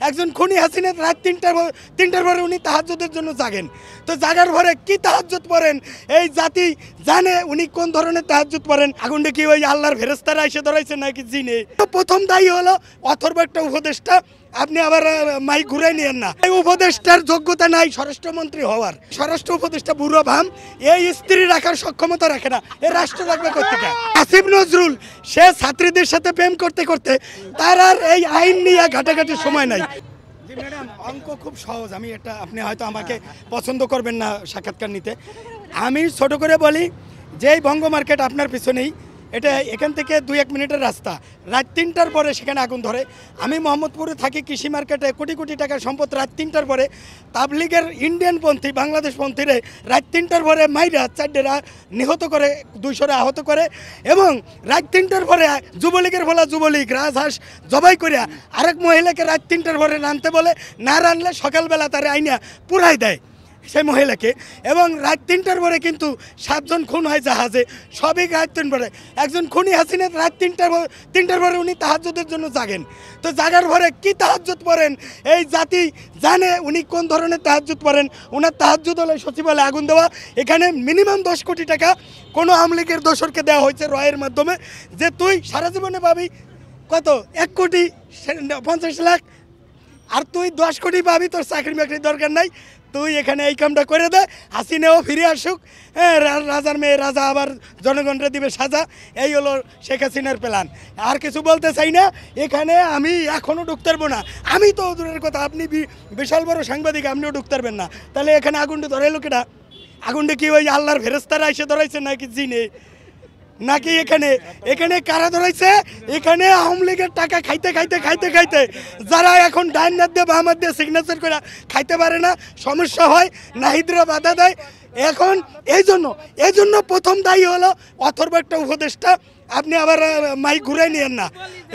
একজন খুনি হাসিনা রাত তিনটার পরে উনি তাহাজ্জুদের জন্য জাগেন। তো জাগার পরে কি তাহাজ্জুদ পড়েন এই জাতি জানে উনি কোন ধরনের তাহাজ্জুদ পড়েন। আগুনটা কি ওই আল্লাহর ফেরেশতারা এসে ধরাইছে নাকি জিনে? তো প্রথম দায়ী হলো অথর্ব একটা উপদেষ্টা। আপনি আবার মাইক ঘুরাই নিয়েন না। এই উপদেষ্টার যোগ্যতা নাই স্বরাষ্ট্রমন্ত্রী হওয়ার। স্বরাষ্ট্র উপদেষ্টা বুড়ো ভাম, এই স্ত্রী রাখার সক্ষমতা রাখে না, এ রাষ্ট্র রাখবে কোথেকে? আসিফ নজরুল সে ছাত্রীদের সাথে প্রেম করতে করতে তার আর এই আইন নিয়ে ঘাটাঘাটির সময় নাই। জি ম্যাডাম, অঙ্ক খুব সহজ। আমি এটা আপনি হয়তো আমাকে পছন্দ করবেন না সাক্ষাৎকার নিতে। আমি ছোট করে বলি যে এই বঙ্গ মার্কেট আপনার পিছনেই, এটা এখান থেকে 2-1 মিনিটের রাস্তা। রাত 3টার পরে সেখানে আগুন ধরে। আমি মোহাম্মদপুরে থাকি, কৃষি মার্কেটে কোটি কোটি টাকার সম্পদ রাত 3টার পরে তাবলিগের ইন্ডিয়ানপন্থী বাংলাদেশপন্থীরে রাত 3টার পরে মাইরা 4টা নিহত করে, 200 আহত করে। এবং রাত 3টার পরে যুবলীগের বলা যুবলীগ রাজহাঁস জবাই করিয়া আরেক মহিলাকে রাত 3টার পরে রানতে বলে, না রানলে সকালবেলা তারা আইনা পুরাই দেয় সেই মহিলাকে। এবং রাত 3টার পরে কিন্তু 7 জন খুন হয় জাহাজে, সবই রাত 3 পরে। একজন খুনি হাসিনা রাত 3টার পরে উনি তাহাজ্জুদের জন্য জাগেন। তো জাগার পরে কি তাহাজ্জুদ পড়েন এই জাতি জানে উনি কোন ধরনের তাহাজ্জুদ পড়েন। ওনার তাহাজ্জুদ হলে সচিবালয়ে আগুন দেওয়া। এখানে মিনিমাম 10 কোটি টাকা কোনো আওয়ামী লীগের দোসরকে দেওয়া হয়েছে রয়ের মাধ্যমে, যে তুই সারা জীবনে পাবি কত 1,50,00,000, আর তুই 10 কোটি পাবি, তোর চাকরি বাকরির দরকার নাই, তুই এখানে এই কামটা করে দে, হাসিনাও ফিরে আসুক। হ্যাঁ, রাজার মেয়ে রাজা আবার জনগণরা দিবে সাজা। এই হলো শেখ হাসিনার প্ল্যান। আর কিছু বলতে চাই না। এখানে আমি এখনও ঢুকতে পারবো না। আমি তো দূরের কথা, আপনি বিশাল বড় সাংবাদিক, আপনিও ঢুকতে পারবেন না। তাহলে এখানে আগুনটা ধরাইলো কেটা? আগুনটা কি ওই আল্লাহর ফেরেশতারা এসে ধরাইছে নাকি জিনে? নাকি এখানে কারা ধরাইছে? এখানে আওয়ামী লীগের টাকা খাইতে খাইতে খাইতে খাইতে যারা এখন ডাইন নাদ দিয়ে বাম হাত দিয়ে সিগনেচার করে খাইতে পারে না, সমস্যা হয়, নাহিদরা বাধা দেয়। এখন এই জন্য প্রথম দায়ী হলো অথর্ব একটা উপদেষ্টা। আপনি আবার মাইক ঘুরাই নিয়েন না।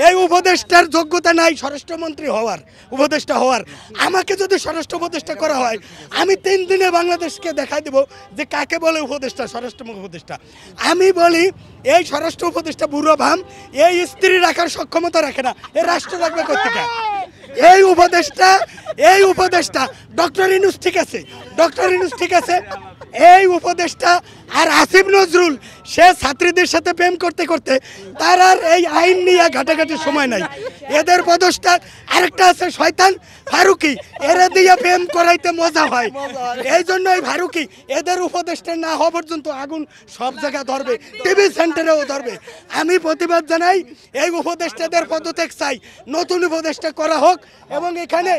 এই উপদেষ্টার যোগ্যতা নাই স্বরাষ্ট্রমন্ত্রী হওয়ার, উপদেষ্টা হওয়ার। আমাকে যদি স্বরাষ্ট্র উপদেষ্টা করা হয়, আমি 3 দিনে বাংলাদেশকে দেখাই দেব যে কাকে বলে উপদেষ্টা, স্বরাষ্ট্র উপদেষ্টা। আমি বলি এই স্বরাষ্ট্র উপদেষ্টা বুড়ো ভাম, এই স্ত্রী রাখার সক্ষমতা রাখে না, এ রাষ্ট্র রাখবে কোথেকে? এই উপদেষ্টা ডক্টর ইউনূস ঠিক আছে, ডক্টর ইউনূস ঠিক আছে। এই উপদেষ্টা আর আসিফ নজরুল সে ছাত্রীদের সাথে প্রেম করতে করতে তার আর এই আইন নিয়ে ঘাটাঘাটির সময় নাই। এদের পদস্থ আরেকটা আছে শয়তান ফারুকি, এরা দিয়ে প্রেম করাইতে মজা হয়। এই জন্য এই ফারুকি এদের উপদেষ্টা না হওয়া পর্যন্ত আগুন সব জায়গায় ধরবে, টিভি সেন্টারেও ধরবে। আমি প্রতিবাদ জানাই, এই উপদেষ্টাদের পদত্যাগ চাই, নতুন উপদেষ্টা করা হোক। এবং এখানে